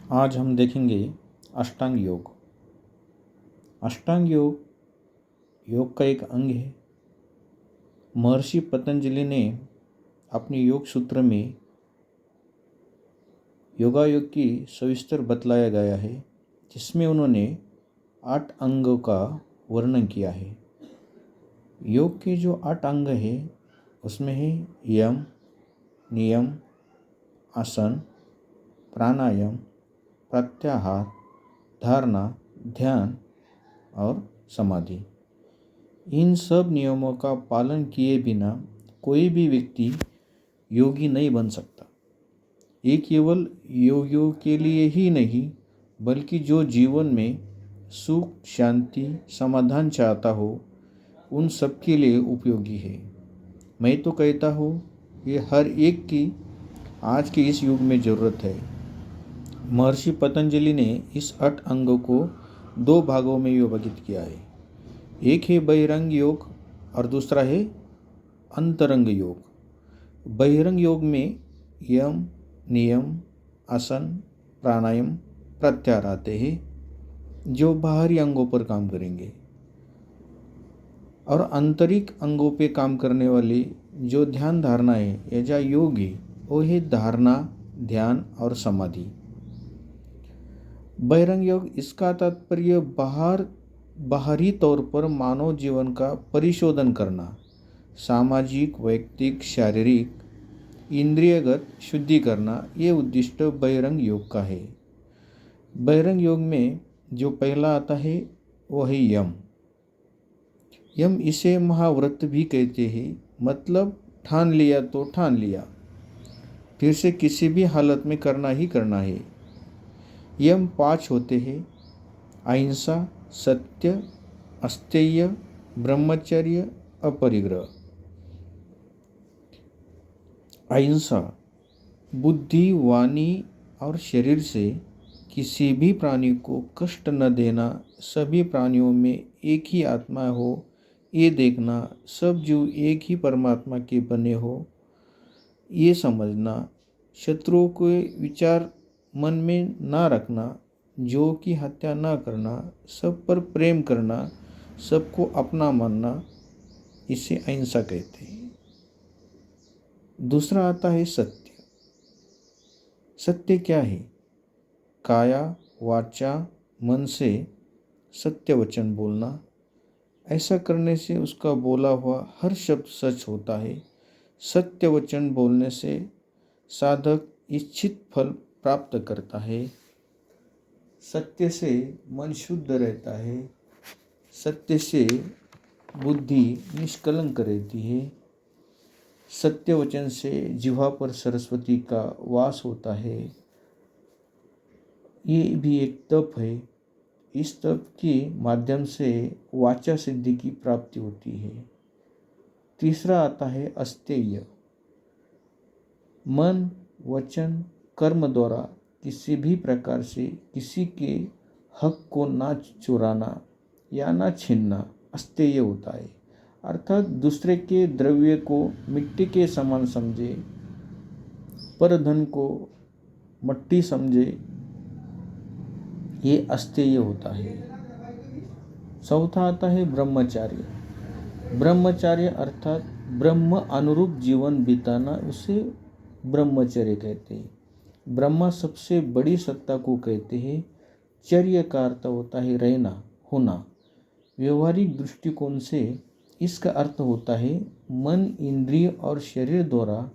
आज हम देखेंगे अष्टांग योग। अष्टांग योग का एक अंग है। महर्षि पतंजलि ने अपने योग सूत्र में योगायोग की सविस्तर बतलाया गया है, जिसमें उन्होंने 8 अंगों का वर्णन किया है। योग के जो 8 अंग हैं उसमें है यम, नियम, आसन, प्राणायाम, प्रत्याहार, धारणा, ध्यान और समाधि। इन सब नियमों का पालन किए बिना कोई भी व्यक्ति योगी नहीं बन सकता। ये केवल योगियों के लिए ही नहीं, बल्कि जो जीवन में सुख, शांति, समाधान चाहता हो, उन सब के लिए उपयोगी है। मैं तो कहता हूँ ये हर एक की आज के इस युग में ज़रूरत है। महर्षि पतंजलि ने इस 8 अंगों को 2 भागों में विभाजित किया है। एक है बहिरंग योग और दूसरा है अंतरंग योग। बहिरंग योग में यम, नियम, आसन, प्राणायाम, प्रत्याहार आते हैं, जो बाहरी अंगों पर काम करेंगे। और आंतरिक अंगों पे काम करने वाली जो ध्यान धारणा है या जो योग है, वो है धारणा, ध्यान और समाधि। बहिरंग योग, इसका तात्पर्य बाहरी तौर पर मानव जीवन का परिशोधन करना, सामाजिक, वैयक्तिक, शारीरिक, इंद्रियगत शुद्धि करना, ये उद्दिष्ट बहिरंग योग का है। बहिरंग योग में जो पहला आता है वो है यम। यम इसे महाव्रत भी कहते हैं, मतलब ठान लिया तो ठान लिया, फिर से किसी भी हालत में करना ही करना है। यम 5 होते हैं: अहिंसा, सत्य, अस्तेय, ब्रह्मचर्य, अपरिग्रह। अहिंसा, बुद्धि, वाणी और शरीर से किसी भी प्राणी को कष्ट न देना, सभी प्राणियों में एक ही आत्मा हो ये देखना, सब जीव एक ही परमात्मा के बने हो ये समझना, शत्रुओं के विचार मन में ना रखना, जो की हत्या ना करना, सब पर प्रेम करना, सबको अपना मानना, इसे अहिंसा कहते हैं। दूसरा आता है सत्य। सत्य क्या है? काया, वाचा, मन से सत्य वचन बोलना। ऐसा करने से उसका बोला हुआ हर शब्द सच होता है। सत्य वचन बोलने से साधक इच्छित फल प्राप्त करता है। सत्य से मन शुद्ध रहता है। सत्य से बुद्धि निष्कलंक रहती है। सत्य वचन से जिह्वा पर सरस्वती का वास होता है। ये भी एक तप है। इस तप के माध्यम से वाचा सिद्धि की प्राप्ति होती है। तीसरा आता है अस्तेय। मन, वचन, कर्म द्वारा किसी भी प्रकार से किसी के हक को ना चुराना या ना छीनना अस्तेय होता है। अर्थात दूसरे के द्रव्य को मिट्टी के समान समझे, पर धन को मट्टी समझे, ये अस्तेय होता है। चौथा आता है ब्रह्मचार्य। ब्रह्मचार्य अर्थात ब्रह्म अनुरूप जीवन बिताना, उसे ब्रह्मचर्य कहते हैं। ब्रह्मा सबसे बड़ी सत्ता को कहते हैं। चर्य का अर्थ होता है रहना, होना। व्यवहारिक दृष्टिकोण से इसका अर्थ होता है मन, इंद्रिय और शरीर द्वारा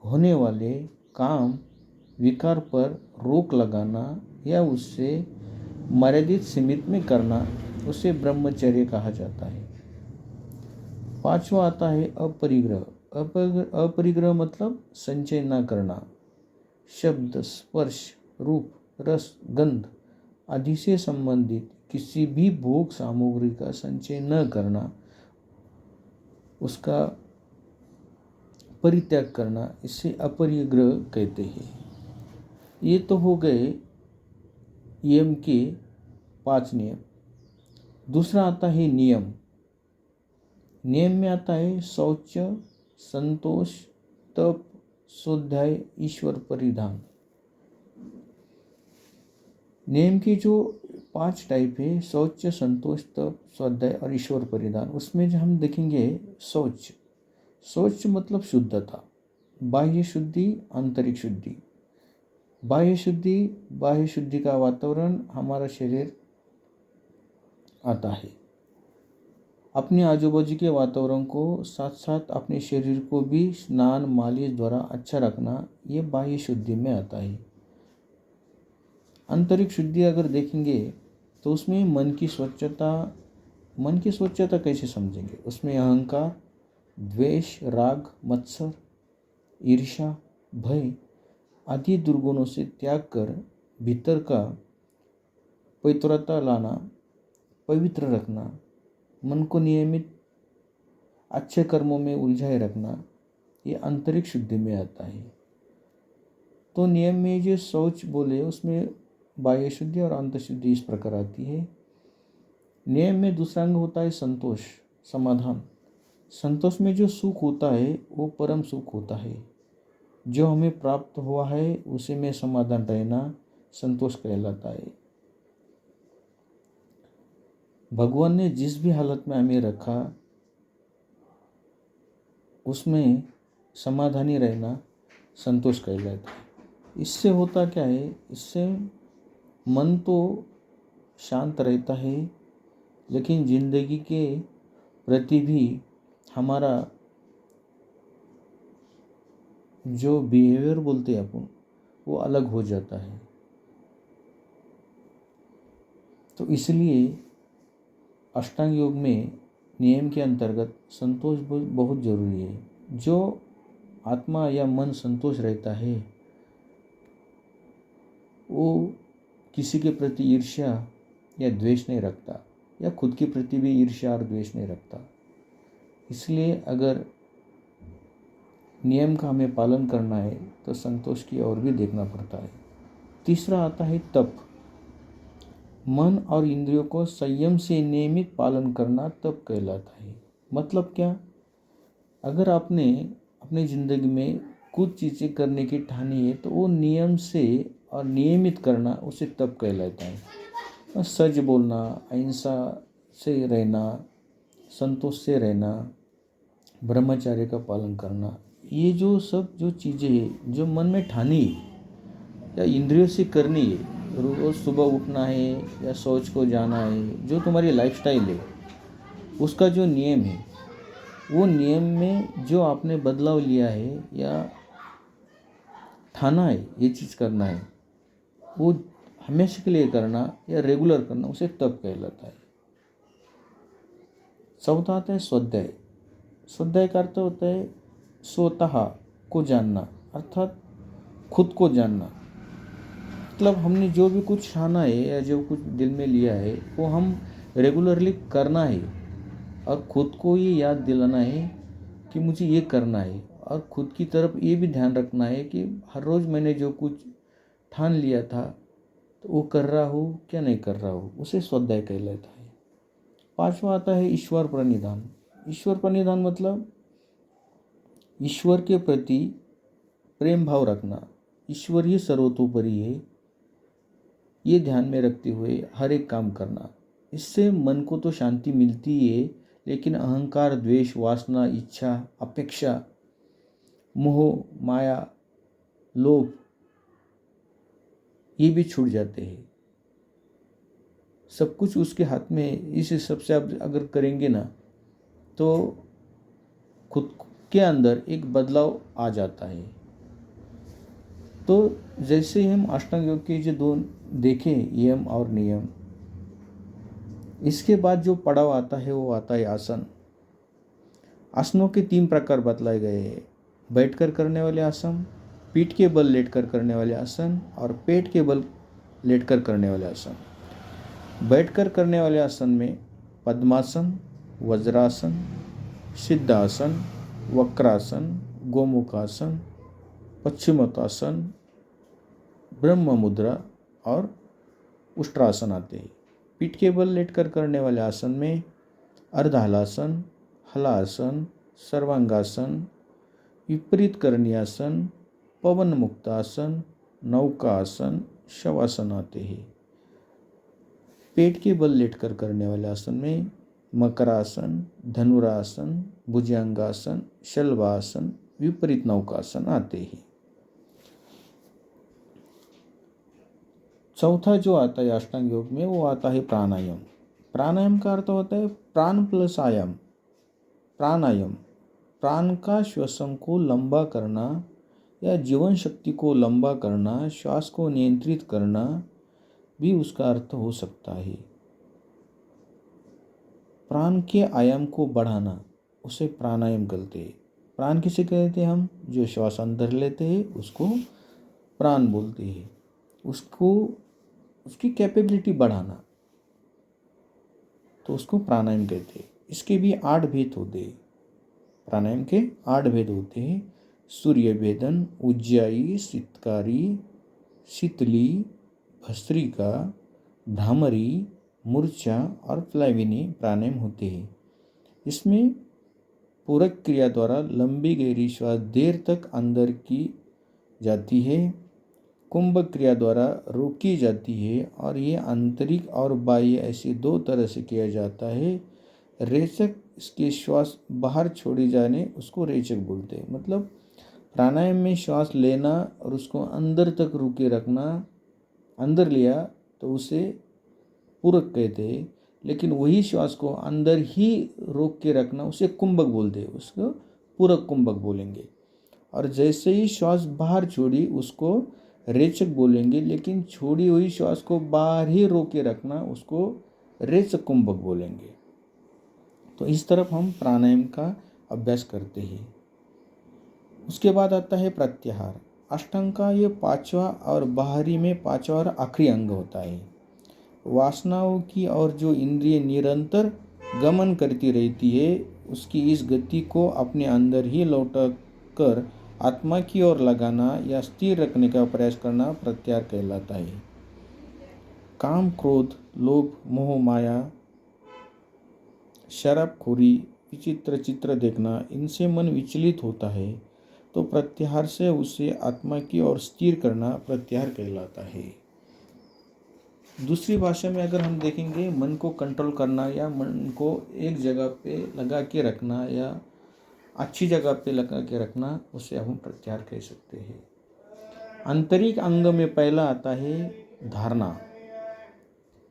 होने वाले काम विकार पर रोक लगाना या उससे मर्यादित सीमित में करना, उसे ब्रह्मचर्य कहा जाता है। पांचवा आता है अपरिग्रह। अपरिग्रह मतलब संचय न करना। शब्द, स्पर्श, रूप, रस, गंध आदि से संबंधित किसी भी भोग सामग्री का संचय न करना, उसका परित्याग करना, इसे अपरिग्रह कहते हैं। ये तो हो गए यम के 5 नियम। दूसरा आता है नियम। नियम में आता है शौच, संतोष, तप, स्वाध्याय, ईश्वर परिधान। नियम की जो 5 टाइप है, शौच, संतोष, तप, स्वाध्याय और ईश्वर परिधान, उसमें जो हम देखेंगे शौच। शौच मतलब शुद्धता, बाह्य शुद्धि, आंतरिक शुद्धि। बाह्य शुद्धि का वातावरण हमारा शरीर आता है। अपने आजू बाजू के वातावरण को साथ साथ अपने शरीर को भी स्नान मालिश द्वारा अच्छा रखना, ये बाह्य शुद्धि में आता है। आंतरिक शुद्धि अगर देखेंगे तो उसमें मन की स्वच्छता कैसे समझेंगे? उसमें अहंकार, द्वेष, राग, मत्सर, ईर्ष्या, भय आदि दुर्गुणों से त्याग कर भीतर का पवित्रता लाना, पवित्र रखना, मन को नियमित अच्छे कर्मों में उलझाए रखना, ये आंतरिक शुद्धि में आता है। तो नियम में जो शौच बोले उसमें बाह्य शुद्धि और अंत शुद्धि इस प्रकार आती है। नियम में दूसरा अंग होता है संतोष, समाधान। संतोष में जो सुख होता है वो परम सुख होता है। जो हमें प्राप्त हुआ है उसी में समाधान रहना संतोष कहलाता है। भगवान ने जिस भी हालत में हमें रखा उसमें समाधानी रहना संतोष कहलाता है। इससे होता क्या है? इससे मन तो शांत रहता है, लेकिन जिंदगी के प्रति भी हमारा जो बिहेवियर बोलते हैं अपन, वो अलग हो जाता है। तो इसलिए अष्टांग योग में नियम के अंतर्गत संतोष बहुत जरूरी है। जो आत्मा या मन संतोष रहता है वो किसी के प्रति ईर्ष्या या द्वेष नहीं रखता, या खुद के प्रति भी ईर्ष्या और द्वेष नहीं रखता। इसलिए अगर नियम का हमें पालन करना है तो संतोष की ओर भी देखना पड़ता है। तीसरा आता है तप। मन और इंद्रियों को संयम से नियमित पालन करना तप कहलाता है। मतलब क्या? अगर आपने अपनी ज़िंदगी में कुछ चीज़ें करने की ठानी है तो वो नियम से और नियमित करना उसे तप कहलाता है। सच बोलना, अहिंसा से रहना, संतोष से रहना, ब्रह्मचर्य का पालन करना, ये जो चीज़ें हैं जो मन में ठानी है या इंद्रियों से करनी है, रोज़ सुबह उठना है या शौच को जाना है, जो तुम्हारी लाइफस्टाइल है उसका जो नियम है, वो नियम में जो आपने बदलाव लिया है या ठाना है ये चीज़ करना है, वो हमेशा के लिए करना या रेगुलर करना, उसे तप कहलाता है। चौथा आता है स्वाध्याय। स्वाध्याय का अर्थ होता है स्वतः को जानना, अर्थात खुद को जानना। मतलब हमने जो भी कुछ ठाना है या जो कुछ दिल में लिया है वो हम रेगुलरली करना है, और ख़ुद को ये याद दिलाना है कि मुझे ये करना है, और ख़ुद की तरफ ये भी ध्यान रखना है कि हर रोज़ मैंने जो कुछ ठान लिया था तो वो कर रहा हूँ क्या नहीं कर रहा हूँ, उसे स्वाध्याय कहलाता है। पांचवा आता है ईश्वर प्रणिधान। ईश्वर प्रणिधान मतलब ईश्वर के प्रति प्रेम भाव रखना, ईश्वर ही सर्वतोपरि है, ये ध्यान में रखते हुए हर एक काम करना। इससे मन को तो शांति मिलती है, लेकिन अहंकार, द्वेष, वासना, इच्छा, अपेक्षा, मोह, माया, लोभ ये भी छूट जाते हैं। सब कुछ उसके हाथ में। इस हिसाब से आप अगर करेंगे ना तो खुद के अंदर एक बदलाव आ जाता है। तो जैसे हम अष्टांग योग के जो दो देखें, यम और नियम, इसके बाद जो पड़ाव आता है वो आता है आसन। आसनों के 3 प्रकार बतलाए गए हैं: बैठकर करने वाले आसन, पीठ के बल लेटकर करने वाले आसन और पेट के बल लेटकर करने वाले आसन। बैठकर करने वाले आसन में पद्मासन, वज्रासन, सिद्धासन, वक्रासन, गोमुखासन, पश्चिमोत्तासन, ब्रह्म मुद्रा और उष्ट्रासन आते हैं। पीठ के बल लेटकर करने वाले आसन में अर्धहलासन, हलासन, सर्वांगासन, विपरीत करण्यासन, पवन मुक्तासन, नौकासन, शवासन आते हैं। पेट के बल लेटकर करने वाले आसन में मकरासन, धनुरासन, भुजंगासन, शलभासन, विपरीत नौकासन आते हैं। चौथा जो आता है अष्टांग योग में वो आता है प्राणायाम। प्राणायाम का अर्थ होता है प्राण प्लस आयाम। प्राणायाम प्राण का श्वसन को लंबा करना या जीवन शक्ति को लंबा करना, श्वास को नियंत्रित करना भी उसका अर्थ हो सकता है। प्राण के आयाम को बढ़ाना उसे प्राणायाम कहते हैं। प्राण किसे कहते हैं हम? जो श्वास अंदर लेते हैं उसको प्राण बोलते हैं। उसको उसकी कैपेबिलिटी बढ़ाना तो उसको प्राणायाम कहते हैं। इसके भी 8 भेद होते हैं। प्राणायाम के 8 भेद होते हैं। सूर्य भेदन, उज्जाई, शीतकारी, शीतली, भस्त्रिका, भ्रामरी, मूर्छा और प्लाविनी प्राणायाम होते हैं। इसमें पूरक क्रिया द्वारा लंबी गहरी श्वास देर तक अंदर की जाती है। कुंभक क्रिया द्वारा रोकी जाती है और ये आंतरिक और बाह्य ऐसी 2 तरह से किया जाता है। रेचक इसके श्वास बाहर छोड़ी जाने उसको रेचक बोलते हैं। मतलब प्राणायाम में श्वास लेना और उसको अंदर तक रोके रखना, अंदर लिया तो उसे पूरक कहते हैं, लेकिन वही श्वास को अंदर ही रोक के रखना उसे कुंभक बोलते हैं, उसको पूरक कुंभक बोलेंगे। और जैसे ही श्वास बाहर छोड़ी उसको रेचक बोलेंगे, लेकिन छोड़ी हुई श्वास को बाहर ही रोक के रखना उसको रेचक कुंभक बोलेंगे। तो इस तरफ हम प्राणायाम का अभ्यास करते हैं। उसके बाद आता है प्रत्याहार। अष्टांग का ये 5वां और बाहरी में 5वां और आखिरी अंग होता है। वासनाओं की और जो इंद्रिय निरंतर गमन करती रहती है उसकी इस गति को अपने अंदर ही लौटा कर आत्मा की ओर लगाना या स्थिर रखने का प्रयास करना प्रत्याहार कहलाता है। काम, क्रोध, लोभ, मोह, माया, शराबखोरी, विचित्र चित्र देखना, इनसे मन विचलित होता है तो प्रत्याहार से उसे आत्मा की ओर स्थिर करना प्रत्याहार कहलाता है। दूसरी भाषा में अगर हम देखेंगे, मन को कंट्रोल करना या मन को एक जगह पे लगा के रखना या अच्छी जगह पे लगा के रखना, उसे हम प्रत्याहार कह सकते हैं। आंतरिक अंग में पहला आता है धारणा।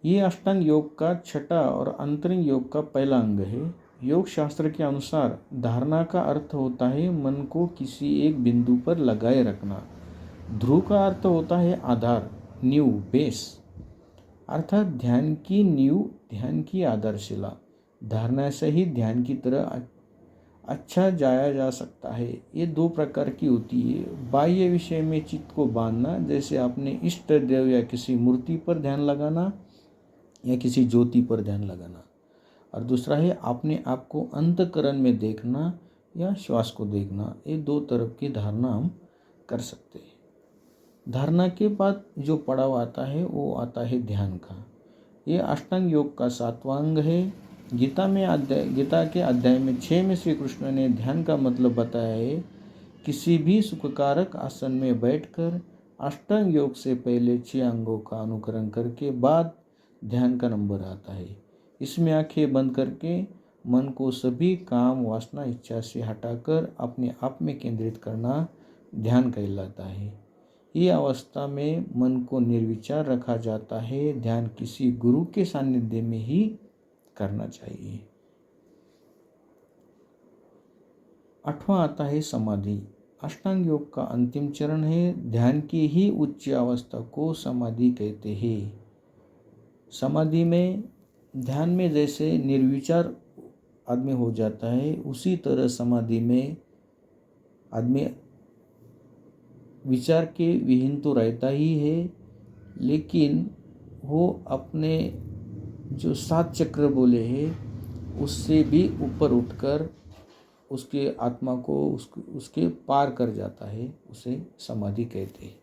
ये अष्टांग योग का छठा और अंतरिंग योग का पहला अंग है। योग शास्त्र के अनुसार धारणा का अर्थ होता है मन को किसी एक बिंदु पर लगाए रखना। ध्रुव का अर्थ होता है आधार, नींव, बेस, अर्थात ध्यान की नींव, ध्यान की आधारशिला। धारणा से ही ध्यान की तरह अच्छा जाया जा सकता है। ये 2 प्रकार की होती है। बाह्य विषय में चित्त को बांधना, जैसे अपने इष्ट देव या किसी मूर्ति पर ध्यान लगाना या किसी ज्योति पर ध्यान लगाना। और दूसरा है अपने आप को अंतःकरण में देखना या श्वास को देखना। ये 2 तरफ की धारणा हम कर सकते हैं। धारणा के बाद जो पड़ाव आता है वो आता है ध्यान का। ये अष्टांग योग का 7वां अंग है। गीता के अध्याय में 6 में श्री कृष्ण ने ध्यान का मतलब बताया है। किसी भी सुखकारक आसन में बैठकर अष्टांग योग से पहले 6 अंगों का अनुकरण करके बाद ध्यान का नंबर आता है। इसमें आंखें बंद करके मन को सभी काम, वासना, इच्छा से हटाकर अपने आप में केंद्रित करना ध्यान कहलाता है। ये अवस्था में मन को निर्विचार रखा जाता है। ध्यान किसी गुरु के सानिध्य में ही करना चाहिए। 8वां आता है समाधि। अष्टांग योग का अंतिम चरण है। ध्यान की ही उच्च अवस्था को समाधि कहते हैं। समाधि में ध्यान में जैसे निर्विचार आदमी हो जाता है, उसी तरह समाधि में आदमी विचार के विहीन तो रहता ही है, लेकिन वो अपने जो 7 चक्र बोले हैं उससे भी ऊपर उठकर उसके आत्मा को उसके पार कर जाता है, उसे समाधि कहते हैं।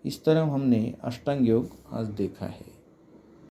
इस तरह हमने अष्टांग योग आज देखा है।